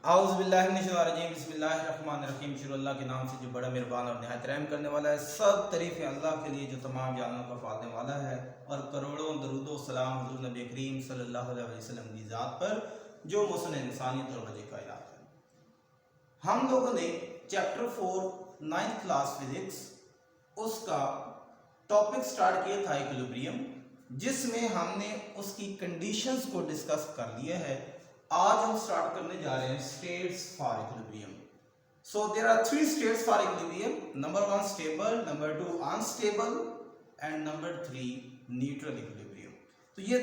आउज़ुबिल्लाहिमिनश्शैतानिर्रजीम बिस्मिल्लाहिर्रहमानिर्रहीम। शुरू अल्लाह के नाम से जो बड़ा मेहरबान और निहायत रहम करने वाला है। सब तारीफ़ें अल्लाह के लिए जो तमाम जानों का पालने वाला है, और करोड़ों दरूद व सलाम हुज़ूर नबी करीम सल्लल्लाहु अलैहि वसल्लम की ज़ात पर जो मुहसिन इंसानियत और वजह कायनात है। हम लोगों ने चैप्टर 4 9th क्लास फिजिक्स उसका टॉपिक स्टार्ट किया था इक्विलिब्रियम, जिसमें हमने उसकी कंडीशंस को डिस्कस कर लिया है। आज हम स्टार्ट करने जा रहे हैं states for equilibrium. So there are 3 states for equilibrium. Number 1 stable, number 2 unstable and number 3 neutral equilibrium. तो ये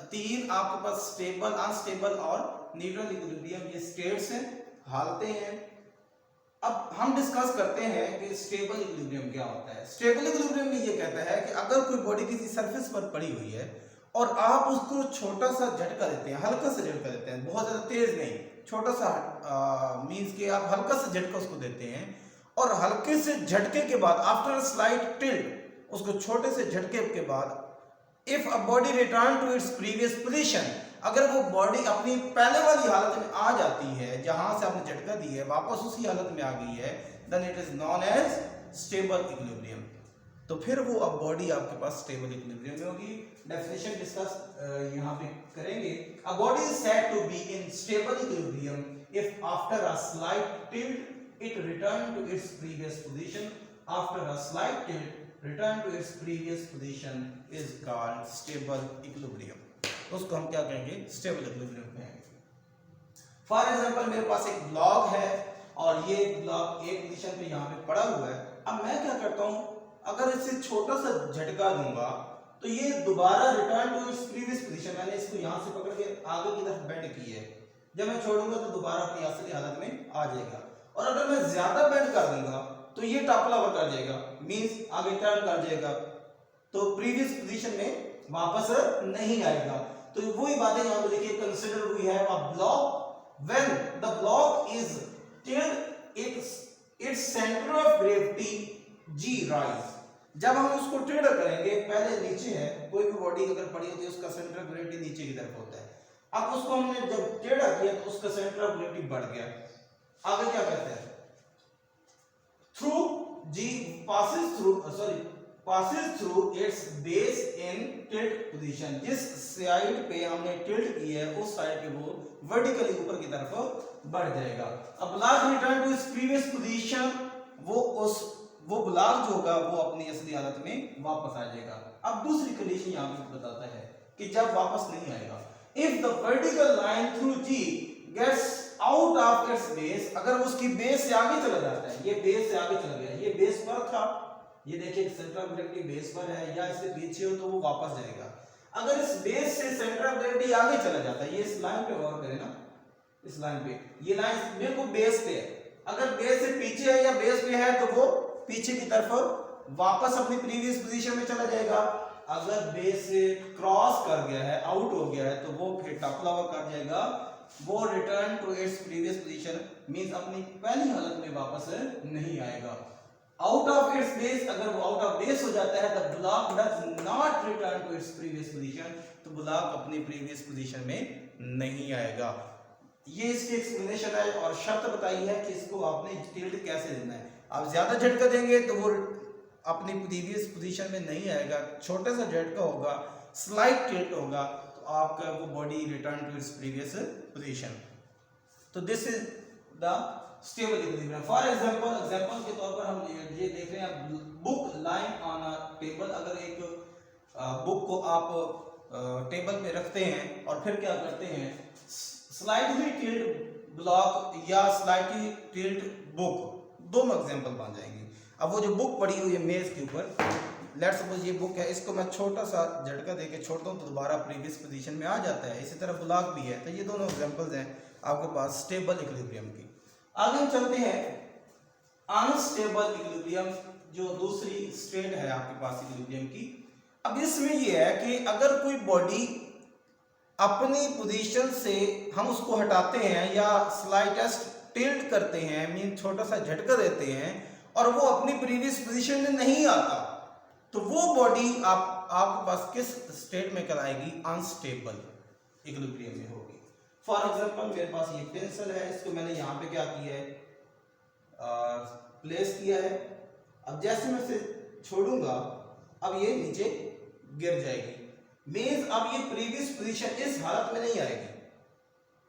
तीन आपके पास स्टेबल, अनस्टेबल और न्यूट्रल इक्विलिब्रियम ये स्टेट्स हैं, हालतें हैं। अब हम डिस्कस करते हैं कि स्टेबल इक्विलिब्रियम क्या होता है। स्टेबल इक्विलिब्रियम में ये कहता है कि अगर कोई बॉडी किसी सरफेस पर पड़ी हुई है और आप उसको छोटा सा झटका देते हैं, हल्का सा झटका देते हैं, बहुत ज़्यादा तेज नहीं, छोटा सा मीन्स कि आप हल्का सा झटका उसको देते हैं, और हल्के से झटके के बाद आफ्टर स्लाइट टिल्ट, उसको छोटे से झटके के बाद if a body return to its previous position, अगर वो बॉडी अपनी पहले वाली हालत में आ जाती है, जहां से आपने झटका दी है वापस उसी हालत में आ गई है, then it is known as stable equilibrium. तो फिर वो अब बॉडी आपके पास स्टेबल इक्विलिब्रियम में होगी। डेफिनेशन डिस्कस यहाँ पे करेंगे। A body is said to be in stable equilibrium if after a slight tilt it return to its previous position. After a slight tilt return to its previous position is called stable equilibrium। उसको हम क्या कहेंगे? stable equilibrium कहेंगे। For example मेरे पास एक block है और ये ब्लॉक एक पोजीशन पे यहाँ पे पड़ा हुआ है। अब मैं क्या करता हूँ, अगर इसे छोटा सा झटका दूंगा तो ये दोबारा return to its previous position, मैंने इसको यहाँ से पकड़ के आगे की तरफ बेंड की है, जब मैं छोड़ूंगा तो दोबारा अपनी असली हालत में आ जाएगा। और अगर मैं ज्यादा बेंड कर दूंगा तो ये टॉपल ओवर कर जाएगा, मींस आगे टर्न कर जाएगा, तो प्रीवियस पोजीशन में वापस नहीं आएगा। तो वही बातें यहां पे देखिए, कंसीडर हुई है a block when the block is tilt its centre of gravity G rise. जब हम उसको टेढ़ करेंगे, पहले नीचे है, कोई भी बॉडी अगर पड़ी होती है उसका सेंटर ऑफ ग्रेविटी नीचे की तरफ होता है। अब उसको हमने जब टेढ़ा किया तो उसका सेंटर ऑफ ग्रेविटी बढ़ गया। आगे क्या कहते हैं, through G passes through its base in tilt position। जिस साइड पे हमने टिल्ट की है उस साइड पे वो वर्टिकली ऊपर की तरफ बढ़ जाएगा। अब block return to its previous position, वो ब्लॉक जो होगा वो अपनी असली हालत में वापस आ जाएगा। अब दूसरी कंडीशन यहाँ पे बताता है कि जब वापस नहीं आएगा, if the vertical line through G gets out of its base, अगर उसकी बेस से आगे चला जाता है, ये बेस से आगे चला गया, ये बेस पर था, ये देखिए सेंटर ऑफ ग्रेविटी बेस पर है या इससे पीछे हो तो वो वापस जाएगा। अगर इस बेस से सेंटर ऑफ ग्रेविटी आगे चला जाता है, ये इस लाइन पे गौर करें ना, इस लाइन पे, ये लाइन बिल्कुल बेस पे है, अगर बेस से पीछे है या बेस पे है तो वो पीछे की तरफ वापस अपनी प्रीवियस पोजीशन में चला जाएगा। अगर बेस से क्रॉस कर गया है, आउट हो गया है, तो वो फिर टॉपल ओवर कर जाएगा, वो return to its previous position, means अपनी पहली हालत में वापस नहीं आएगा। आउट ऑफ इट्स बेस, अगर वो आउट ऑफ बेस हो जाता है, the block does not return to its previous position, तो ब्लॉक अपनी प्रीवियस पोजीशन में नहीं आएगा। ये इसकी एक्सप्लेनेशन है और शर्त बताई है कि इसको आपने टिल्ट कैसे देना है। आप ज्यादा झटका देंगे तो वो अपनी प्रीवियस पोजीशन में नहीं आएगा, छोटा सा झटका होगा, स्लाइट टिल्ट होगा, आपका वो body return to its previous position. तो this is the stable equilibrium. For example के तौर पर हम ये देख रहे हैं, book lying on a table. अगर एक बुक को आप टेबल पे रखते हैं और फिर क्या करते हैं, स्लाइटली टिल्ट ब्लॉक या स्लाइटली टिल्ट बुक, दोनों एग्जांपल बन जाएंगे। अब वो जो बुक पड़ी हुई है मेज के ऊपर, लेट्स सपोज ये बुक है, इसको मैं छोटा सा झटका देके छोड़ता हूँ तो दोबारा प्रीवियस पोजीशन में आ जाता है। इसी तरह ब्लॉक भी है। तो ये दोनों एग्जांपल्स हैं आपके पास स्टेबल इक्विलिब्रियम की। आगे हम चलते हैं अनस्टेबल इक्विलिब्रियम, जो दूसरी स्टेट है आपके पास इक्विलिब्रियम की। अब इसमें ये है कि अगर कोई बॉडी अपनी पोजीशन से हम उसको हटाते हैं या स्लाइटेस्ट टिल्ट करते हैं, मीन छोटा सा झटका देते हैं, और वो अपनी प्रीवियस पोजीशन में नहीं आता, तो वो बॉडी आपके पास किस स्टेट में कहलाएगी? अनस्टेबल इक्विलिब्रियम में होगी। फॉर एग्जांपल मेरे पास ये पेंसिल है, इसको मैंने यहाँ पे क्या किया है, प्लेस किया है। अब जैसे मैं इसे छोड़ूंगा अब ये नीचे गिर जाएगी, मींस अब ये प्रीवियस पोजीशन इस हालत में नहीं आएगी।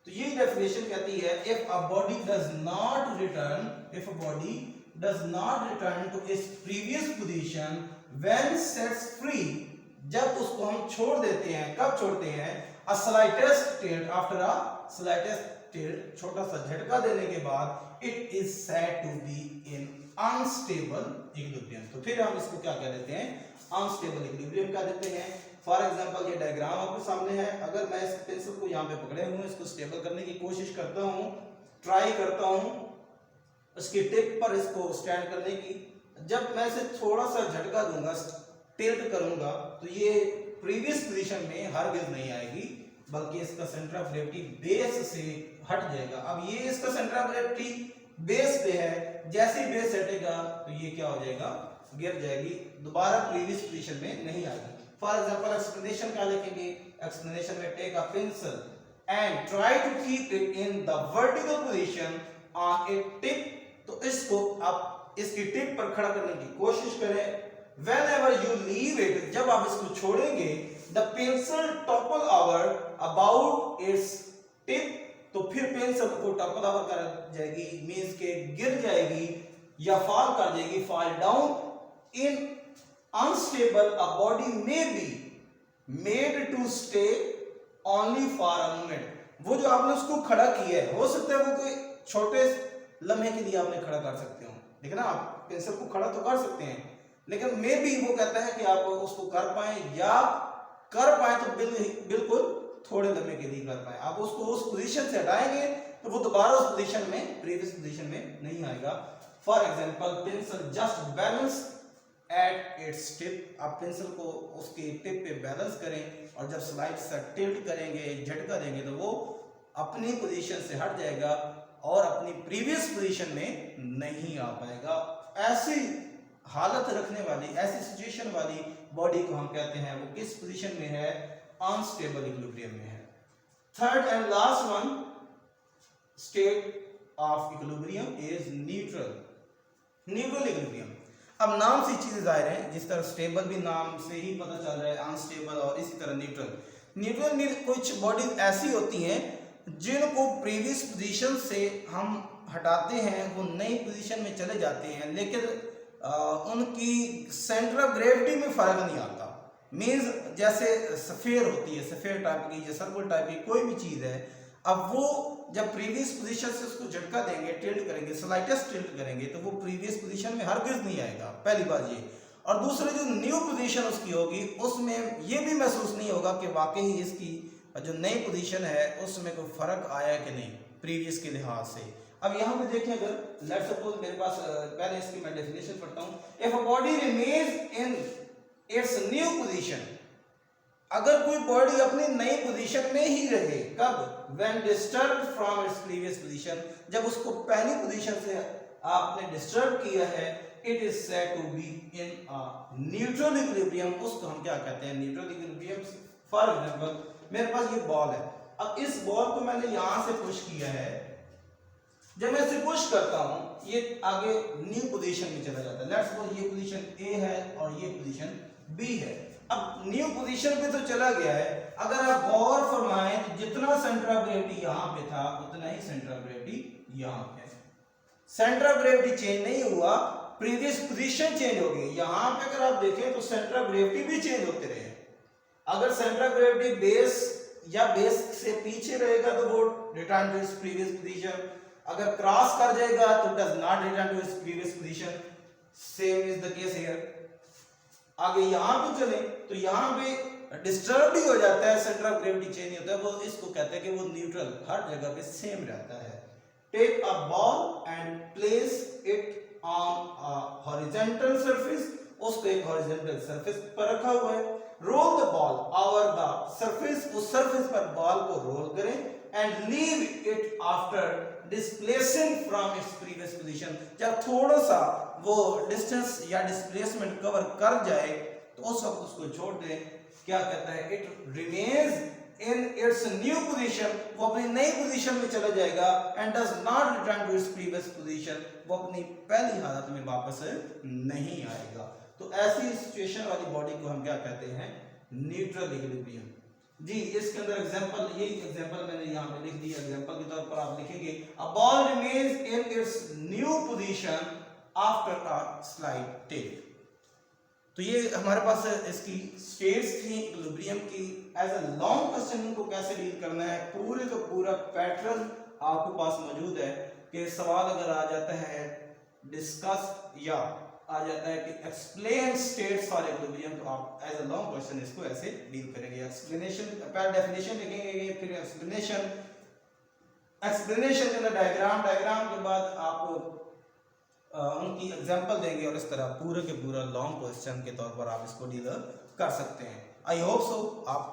तो ये डेफिनेशन कहती है if a body does not return, if a body does not return to its previous position when sets free, जब उसको हम छोड़ देते हैं, कब छोड़ते हैं, a slightest tilt, after a slightest tilt, छोटा सा झटका देने के बाद, it is said to be in unstable equilibrium. तो फिर हम इसको क्या कह देते हैं, अनस्टेबल इक्विलिब्रियम कह देते हैं। फॉर एग्जांपल ये डायग्राम आपके सामने है, अगर मैं इस पेंसिल को यहाँ पे पकड़े हुए इसको स्टेबल करने की कोशिश करता हूँ, ट्राई करता हूँ उसकी टिप पर इसको स्टैंड करने की, जब मैं इसे थोड़ा सा झटका दूंगा, टिल्ट करूंगा, तो ये प्रीवियस पोजीशन में हरगिज नहीं आएगी, बल्कि इसका सेंटर ऑफ ग्रेविटी बेस से हट जाएगा। अब ये इसका सेंटर ऑफ ग्रेविटी बेस पे है, जैसे ही बेस हटेगा तो ये क्या हो जाएगा, गिर जाएगी, दोबारा प्रीवियस पोजीशन में नहीं आएगी। फॉर एग्जांपल एक्सप्लेनेशन क्या लिखेंगे, एक्सप्लेनेशन में take a pencil and try to keep it in the vertical position on a tip, तो इसको आप इसकी टिप पर खड़ा करने की कोशिश करें। Whenever you leave it, जब आप इसको छोड़ेंगे, the pencil topple over about its tip, तो फिर पेंसिल को टॉपल ओवर कर जाएगी, मींस के गिर जाएगी या फॉल कर जाएगी, fall down in unstable, a body may be made to stay only for a moment. वो जो आपने उसको खड़ा किया है, हो सकता है वो कोई छोटे लम्हे के लिए आपने खड़ा कर सकते हो, लेकिन आप पेंसिल को खड़ा तो कर सकते हैं, लेकिन मे भी वो कहता है कि आप उसको कर पाए, या कर पाए तो बिल्कुल थोड़े लम्हे के लिए कर पाए। आप उसको उस पोजीशन से हटाएंगे तो वो दोबारा उस पोजीशन में, प्रीवियस पोजीशन में नहीं आएगा। For example pencil just balance at its tip, आप पेंसिल को उसके टिप पे बैलेंस करें और जब स्लाइड से टिल्ट करेंगे, झटका देंगे, तो वो अपनी पोजीशन से हट जाएगा और अपनी प्रीवियस पोजीशन में नहीं आ पाएगा। ऐसी हालत रखने वाली, ऐसी सिचुएशन वाली बॉडी को हम कहते हैं वो किस पोजीशन में है, अनस्टेबल इक्विलिब्रियम में है। Third and last one state of equilibrium is neutral, neutral equilibrium. अब नाम से चीजें जाहिर है, जिस तरह स्टेबल भी नाम से ही पता चल रहा है, अनस्टेबल, और इसी तरह न्यूट्रल। न्यूट्रल में कुछ बॉडी ऐसी होती हैं जिनको प्रीवियस पोजीशन से हम हटाते हैं, वो नई पोजीशन में चले जाते हैं, लेकिन उनकी सेंटर ऑफ ग्रेविटी में फर्क नहीं आता। मींस जैसे सफेयर होती है, सफेयर टाइप की या सर्कल टाइप की कोई भी चीज है, अब वो जब प्रीवियस पोजीशन से उसको झटका देंगे, टिल्ट करेंगे, स्लाइटेस्ट टिल्ट करेंगे, तो वो प्रीवियस पोजीशन में हरगिज नहीं आएगा, पहली बात ये। और दूसरी जो न्यू पोजीशन उसकी होगी, उसमें ये भी महसूस नहीं होगा कि वाकई इसकी जो नई पोजीशन है उसमें कोई फर्क आया कि नहीं प्रीवियस के लिहाज से। अब यहाँ पे देखें, अगर लेट्स सपोज मेरे पास, पहले इसकी मैं डेफिनेशन पढ़ता हूँ, if a body remains in its new position, अगर कोई बॉडी अपनी नई पोजीशन में ही रहे, कब, when disturbed from its previous position, जब उसको पहली पोजीशन से आपने डिस्टर्ब किया है, it is said to be in a neutral equilibrium, उसको हम क्या कहते हैं, न्यूट्रल इक्विलिब्रियम। फॉर एग्जांपल मेरे पास ये बॉल है, अब इस बॉल को मैंने यहां से पुश किया है, जब मैं इसे पुश करता हूं ये आगे न्यू पोजीशन में चला जाता है। लेट्स सपोज ये पोजीशन ए है और ये पोजीशन बी है। अब न्यू पोजीशन पे तो चला गया है, अगर आप गौर फरमाएं तो जितना सेंटर ऑफ ग्रेविटी यहां पे था उतना ही सेंटर ऑफ ग्रेविटी यहां पे है। सेंटर ऑफ ग्रेविटी चेंज नहीं हुआ, प्रीवियस पोजीशन चेंज हो गई। यहां पे अगर आप देखें तो सेंटर ऑफ ग्रेविटी भी चेंज होते रहे। अगर सेंटर ऑफ ग्रेविटी बेस या बेस से पीछे रहेगा तो वो return to its previous position, अगर क्रॉस कर जाएगा तो does not return to its previous position. Same is the case here. आगे यहां पे चले तो यहां पे डिस्टर्ब ही हो जाता है, सेंटर ऑफ ग्रेविटी चेंज नहीं होता है, वो इसको कहते हैं कि वो न्यूट्रल, हर जगह पे सेम रहता है। Take a ball and place it on a horizontal surface, उसको एक हॉरिजॉन्टल सरफेस पर रखा हुआ है। Roll the ball over the surface, उस सरफेस पर बॉल को रोल करें and leave it after displacing from its previous position. जब थोड़ा सा वो डिस्टेंस या डिस्प्लेसमेंट कवर कर जाए तो उस वक्त उसको छोड़ दें। क्या कहता है, it remains in its new position, वो अपनी नई पोजीशन में चला जाएगा, and does not return to its previous position, वो अपनी पहली हालत में वापस नहीं आएगा। तो ऐसी सिचुएशन वाली बॉडी को हम क्या कहते हैं, न्यूट्रल इक्विलिब्रियम। जी इसके अंदर एग्जांपल, यही एग्जांपल मैंने यहाँ पे लिख दिया, एग्जांपल के तौर पर आप लिखेंगे a ball remains in its new position after a slide tilt. तो ये हमारे पास इसकी स्टेट्स थी इक्विलिब्रियम की। एज अ लॉन्ग क्वेश्चन को कैसे डील करना है, पूरे का पूरा पैटर्न आपके पास मौजूद है कि सवाल अगर आ जाता है डिस्कस या आ जाता है कि एक्सप्लेन स्टेट्स फॉर इक्विलिब्रियम, तो आप एज अ लॉन्ग क्वेश्चन इसको ऐसे डील करेंगे। एक्सप्लेनेशन पहले डेफिनेशन लिखेंगे, फिर एक्सप्लेनेशन, एक्सप्लेनेशन के अंदर डायग्राम, डायग्राम के बाद आप उनकी एग्जांपल देंगे, और इस तरह पूरे के पूरा लॉन्ग क्वेश्चन के तौर पर आप इसको डील कर सकते हैं। आई होप सो आपको